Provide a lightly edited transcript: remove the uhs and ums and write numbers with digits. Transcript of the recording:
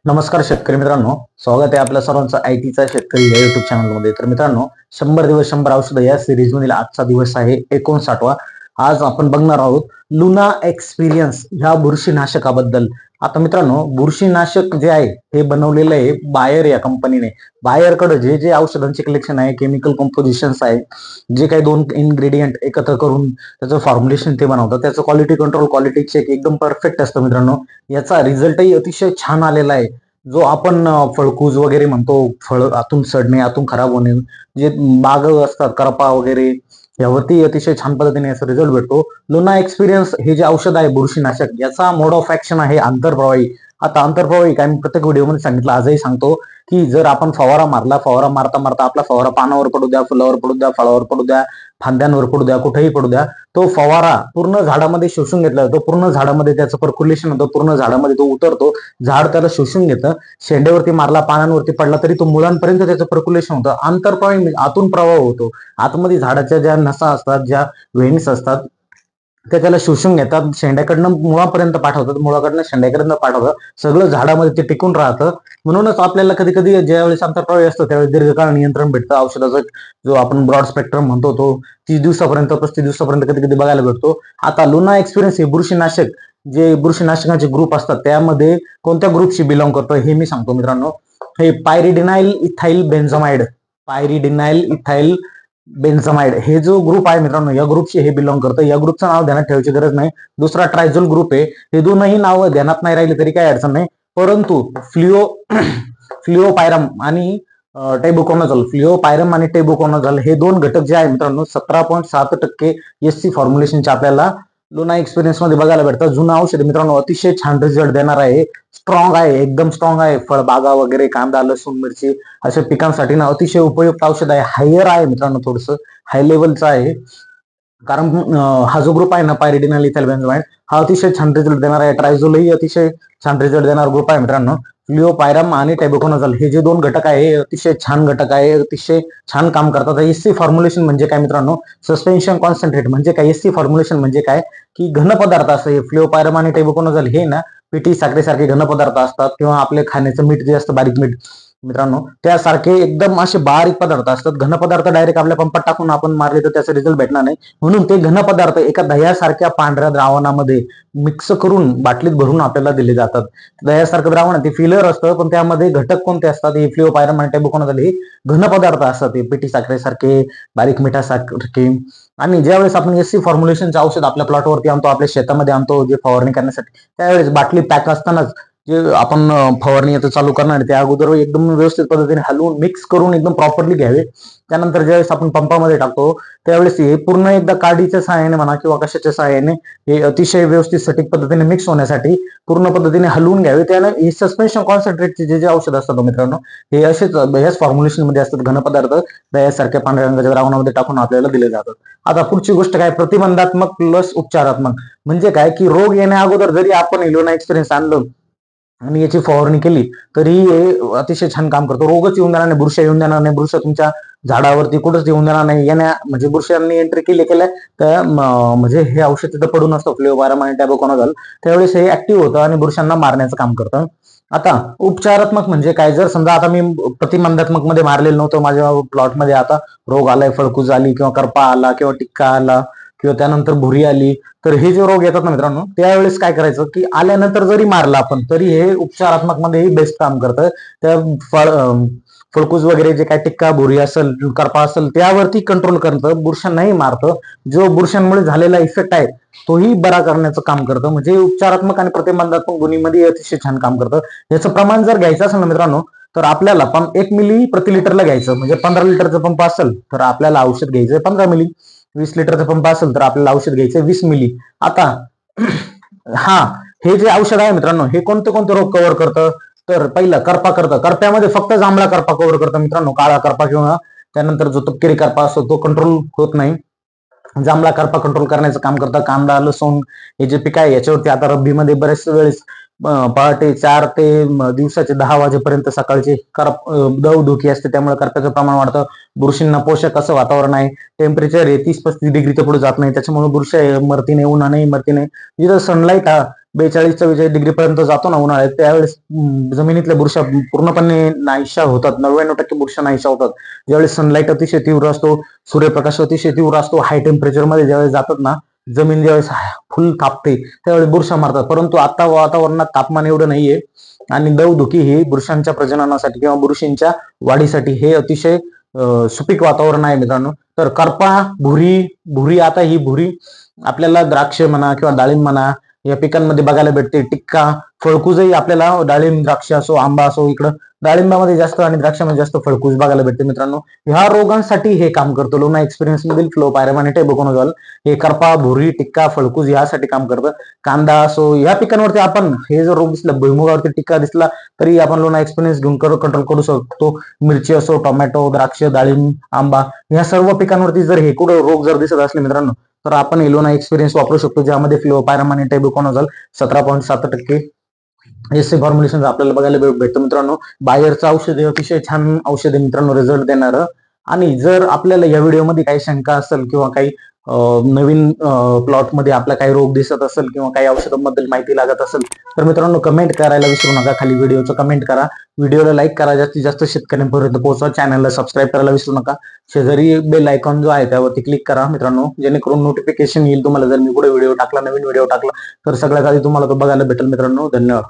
नमस्कार शेतकरी मित्रांनो, स्वागत आहे आपल्या सर्वांचं आयटीचा शेतकरी या युट्यूब चॅनलमध्ये. तर मित्रांनो, 100 दिवस 100 औषधं या सिरीज मधील आजचा दिवस आहे 59वा. आज आपण बघणार आहोत लुना एक्सपिरियन्स ह्या बुरशीनाशकाबद्दल. आता मित्रांनो, बुरशीनाशक जे आहे हे बनवलेलं आहे बायर या कंपनीने. बायरकडे जे जे औषधांचे कलेक्शन आहे, केमिकल कंपोजिशन्स आहे, जे काही दोन इन्ग्रेडियंट एकत्र करून त्याचं फॉर्म्युलेशन ते बनवतात, त्याचं क्वालिटी कंट्रोल, क्वालिटी चेक एकदम परफेक्ट असतं मित्रांनो. याचा रिझल्टही अतिशय छान आलेला आहे. जो आपण फळकूज वगैरे म्हणतो, फळ आतून सडणे, आतून खराब होणे, जे बाग असतात करपा वगैरे, यावरती अतिशय छान पद्धतीने याचा रिझल्ट भेटतो. लुना एक्सपिरियन्स हे जे औषध आहे बुरशीनाशक, याचा मोड ऑफ ऍक्शन आहे आंतरप्रवाही. आता आंतरप्रवाही काय मी प्रत्येक व्हिडिओमध्ये सांगितलं, आजही सांगतो की जर आपण फवारा मारला, फवारा मारता मारता आपला फवारा पानावर पडू द्या, फुलावर पडू द्या, फळावर पडू द्या, फांद्यांवर पडू द्या, कुठेही पडू द्या, तो फवारा पूर्ण झाडामध्ये शोषून घेतला जातो. पूर्ण झाडामध्ये त्याचं पर्क्युलेशन होतं, पूर्ण झाडामध्ये तो उतरतो, झाड त्याला शोषून घेतं. शेंड्यावरती मारला, पानांवरती पडला तरी तो मुळांपर्यंत त्याचं पर्क्युलेशन होतं. आंतरप्रवाही आतून प्रवाह होतो. आतमध्ये झाडाच्या ज्या नसा असतात, ज्या वेन्स असतात, ते त्याला शोषून घेतात, शेंड्याकडनं मुळापर्यंत पाठवतात, मुळाकडनं शेंड्याकडनं पाठवतात, सगळं झाडामध्ये ते टिकून राहतं. म्हणूनच आपल्याला कधी कधी ज्यावेळेस आंतरप्रवाही असतो त्यावेळेस दीर्घकाळ नियंत्रण भेटतं. औषधाचं जो आपण ब्रॉड स्पेक्ट्रम म्हणतो तो 30 दिवसापर्यंत, 35 दिवसापर्यंत कधी कधी बघायला भेटतो. आता लुना एक्सपिरियन्स हे बुरशीनाशक, जे बुरशीनाशकांचे ग्रुप असतात त्यामध्ये कोणत्या ग्रुपशी बिलॉंग करतं हे मी सांगतो मित्रांनो. हे पायरिडिनाइल इथाइल बेन्झामाइड, पायरिडिनाइल इथाइल बेन्झामाइड हे जो ग्रुप आहे मित्रांनो, या ग्रुपशी हे बिलॉंग करतं. या ग्रुपचं नाव ध्यानात ठेवायची गरज नाही. दुसरा ट्रायझोल ग्रुप आहे. हे दोनही नाव ध्यानात नाही राहिले तरी काही अडचण नाही, परंतु फ्लिओपायरम आणि टेबुकोनाझोल, फ्लिओपायरम आणि टेबुकोनाझोल हे दोन घटक जे आहे मित्रांनो, 17.7% एससी फॉर्म्युलेशनचे आपल्याला लुना एक्सपिरियन्स मध्ये बघायला भेटतं. जुनं औषध मित्रांनो, अतिशय छान रिझल्ट देणार आहे. स्ट्रॉंग आहे, एकदम स्ट्रॉंग आहे. फळबागा वगैरे, कांदा, लसूण, मिरची अशा पिकांसाठी ना अतिशय उपयुक्त औषध आहे. हायर आहे मित्रांनो, थोडस हाय लेवलचं आहे. कारण हा जो ग्रुप आहे ना, पायरिडिनाइल इथाइल बेन्झामाइड, हा अतिशय छान रिझल्ट देणार आहे. ट्रायझोलही अतिशय छान रिझल्ट देणार ग्रुप आहे मित्रांनो. फ्लिओपायरम आणि टेबुकोनाझोल हे जे दोन घटक आहे, हे अतिशय छान घटक आहे, अतिशय छान काम करतात. एससी फॉर्म्युलेशन म्हणजे काय मित्रांनो? सस्पेन्शन कॉन्सन्ट्रेट म्हणजे काय? एससी फॉर्म्युलेशन म्हणजे काय की घन पदार्थ असं हे फ्लिओपायरम आणि टेबुकोनाझोल हे ना पिठी साखरेसारखे घन पदार्थ असतात, किंवा आपले खाण्याचं मीठ जे असतं बारीक मीठ मित्रांनो, त्यासारखे एकदम असे बारीक पदार्थ असतात. घन पदार्थ डायरेक्ट आपल्या पंपात टाकून आपण मारले तर त्याचा रिझल्ट भेटणार नाही. म्हणून ते घन पदार्थ एका दह्यासारख्या पांढऱ्या द्रावणामध्ये मिक्स करून बाटलीत भरून आपल्याला दिले जातात. दह्यासारखं द्रावण ते फिलर असतं, पण त्यामध्ये घटक कोणते असतात? हे फ्लिओपायरम आणि टेबुकोनाझोल हे घन पदार्थ असतात, हे पिठी साखरेसारखे, बारीक मिठासारखे. आणि ज्यावेळेस आपण एससी फॉर्म्युलेशनचं औषध आपल्या प्लॉटवरती आणतो, आपल्या शेतामध्ये आणतो जे फवारणी करण्यासाठी, त्यावेळेस बाटली पॅक असतानाच जे आपण फवारणी आता चालू करणार त्या अगोदर एकदम व्यवस्थित पद्धतीने हलवून मिक्स करून एकदम प्रॉपरली घ्यावे. त्यानंतर ज्यावेळेस आपण पंपामध्ये टाकतो त्यावेळेस हे पुन्हा एकदा काडीच्या सहाय्याने म्हणा किंवा कशाच्या सहाय्याने हे अतिशय व्यवस्थित सटीक पद्धतीने मिक्स होण्यासाठी पूर्ण पद्धतीने हलवून घ्यावे. त्याने हे सस्पेन्शन कॉन्सन्ट्रेटचे जे जे औषध असतात मित्रांनो, हे असेच ह्याच फॉर्म्युलेशन मध्ये असतात. घन पदार्थ दह्यासारख्या पांढऱ्या रंगाच्या द्रावणामध्ये टाकून आपल्याला दिले जातात. आता पुढची गोष्ट काय? प्रतिबंधात्मक प्लस उपचारात्मक. म्हणजे काय की रोग येण्या अगोदर जरी आपण लुना एक्सपिरियन्स आणलं आणि याची फवारणी केली तरी हे अतिशय छान काम करतो. रोगच येऊन देणार नाही, बुरशा येऊन देणार नाही, बुरशा तुमच्या झाडावरती कुठंच येऊन देणार नाही. येण्या म्हणजे बुरशांनी एंट्री केल्या तर म्हणजे हे औषध तिथं पडून असतं फ्लिओपायरम आणि टेबुकोनाझोल, त्यावेळेस हे ऍक्टिव्ह होतं आणि बुरशांना मारण्याचं काम करतं. आता उपचारात्मक म्हणजे काय? जर समजा आता मी प्रतिबंधात्मक मध्ये मारलेलं नव्हतं, माझ्या प्लॉटमध्ये आता रोग आलाय, फळकूज आली किंवा करपा आला किंवा टिक्का आला किंवा त्यानंतर भुरी आली, तर हे जे रोग येतात ना मित्रांनो, त्यावेळेस काय करायचं की आल्यानंतर जरी मारलं आपण तरी हे उपचारात्मक मध्ये बेस्ट काम करतं. त्या फळकूज वगैरे जे काय टिक्का, भुरी असेल, करपा असेल, त्यावरती कंट्रोल करतं, बुरशांनाही मारतं. जो बुरशांमुळे झालेला इफेक्ट आहे तोही बरा करण्याचं काम करतं. म्हणजे उपचारात्मक आणि प्रतिबंधात्मक गुणीमध्ये अतिशय छान काम करतं. याचं प्रमाण जर घ्यायचं असेल ना मित्रांनो, तर आपल्याला 1 मिली प्रति लिटरला घ्यायचं. म्हणजे 15 लिटरचा पंप असेल तर आपल्याला औषध घ्यायचं 15 मिली. 20 लिटरचा पंप असेल तर आपल्याला औषध घ्यायचं 20 मिली. आता हा, हे जे औषध आहे मित्रांनो, हे कोणते कोणते रोग कव्हर करतं? तर पहिलं करपा करतं. करप्यामध्ये फक्त जांभळा करपा कव्हर करतं मित्रांनो. काळा करपा किंवा त्यानंतर जो तपकिरी करपा असतो तो कंट्रोल होत नाही. जांभळा करपा कंट्रोल करण्याचं काम करतं. कांदा, लसूण हे जे पीक आहे याच्यावरती आता रब्बीमध्ये बरेच वेळेस पहाटे 4 ते दिवसाचे 10 वाजेपर्यंत सकाळचे दवधुकी असते, त्यामुळे करप्याचं प्रमाण वाढतं. बुरशींना पोषक असं वातावरण आहे. टेम्परेचर 30-35 डिग्री पुढे जात नाही, त्याच्यामुळे बुरशी मरती नाही, उन्हाने मरती नाही. जिथं सनलाईट 42-44 डिग्री पर्यंत जातो ना उन्हाळ्यात, त्यावेळेस जमिनीतल्या बुरशा पूर्णपणे नाहीशा होतात. 99% बुरशा नाहीशा होतात. ज्यावेळेस सनलाईट अतिशय तीव्र असतो, सूर्यप्रकाश अतिशय तीव्र असतो, हाय टेम्परेचर मध्ये ज्यावेळेस जातात ना, जमीन ज्यावेळेस फुल तापते त्यावेळेस बुरशा मारतात. परंतु आता वातावरणात तापमान एवढं नाहीये आणि दवधुकी ही बुरशांच्या प्रजननासाठी किंवा बुरशींच्या वाढीसाठी हे अतिशय सुपीक वातावरण आहे मित्रांनो. तर करपा, भुरी आता ही भुरी आपल्याला द्राक्ष म्हणा किंवा डाळिंब म्हणा या पिकांमध्ये बघायला भेटते. टिक्का, फळकुजही आपल्याला डाळिंब, द्राक्ष असो, आंबा असो, इकडं डाळिंबामध्ये जास्त आणि द्राक्षामध्ये जास्त फळकुज बघायला भेटते मित्रांनो. ह्या रोगांसाठी हे काम करतं लोना एक्सपिरियन्स मधील फ्लोपायरम आणि टेबुकोनोझोल. हे करपा, भुरी, टिक्का, फळकुज यासाठी काम करतं. कांदा असो या पिकांवरती आपण हे जर रोग दिसला, भुईमुगावरती टिक्का दिसला तरी आपण लोना एक्सपिरियन्स घेऊन कंट्रोल करू शकतो. मिरची असो, टोमॅटो, द्राक्ष, डाळिंब, आंबा या सर्व पिकांवरती जर हे कुठं रोग जर दिसत असले मित्रांनो तर आपण लोना एक्सपिरियन्स वापरू शकतो, ज्यामध्ये फ्लोपायरम आणि टेबुकोनोझोल 17.7% एससी फॉर्म्युलेशन आपल्याला बघायला भेटतं मित्रांनो. बायरचं औषध अतिशय छान औषध आहे मित्रांनो, रिझल्ट देणारं. आणि जर आपल्याला या व्हिडिओमध्ये काही शंका असेल किंवा काही नवीन प्लॉट मध्ये आपला काही रोग दिसत असेल किंवा काही औषधांबद्दल माहिती लागत असेल तर मित्रांनो कमेंट करायला विसरू नका. खाली व्हिडिओचं कमेंट करा, व्हिडिओला लाईक करा, जास्तीत जास्त शेतकऱ्यांपर्यंत पोहोचवा, चॅनलला सबस्क्राईब करायला विसरू नका. शेजारी बेल आयकॉन जो आहे त्यावरती क्लिक करा मित्रांनो, जेणेकरून नोटिफिकेशन येईल तुम्हाला जर मी पुढे व्हिडिओ टाकला, नवीन व्हिडिओ टाकला तर सगळ्यात आधी तुम्हाला तो बघायला भेटेल मित्रांनो. धन्यवाद.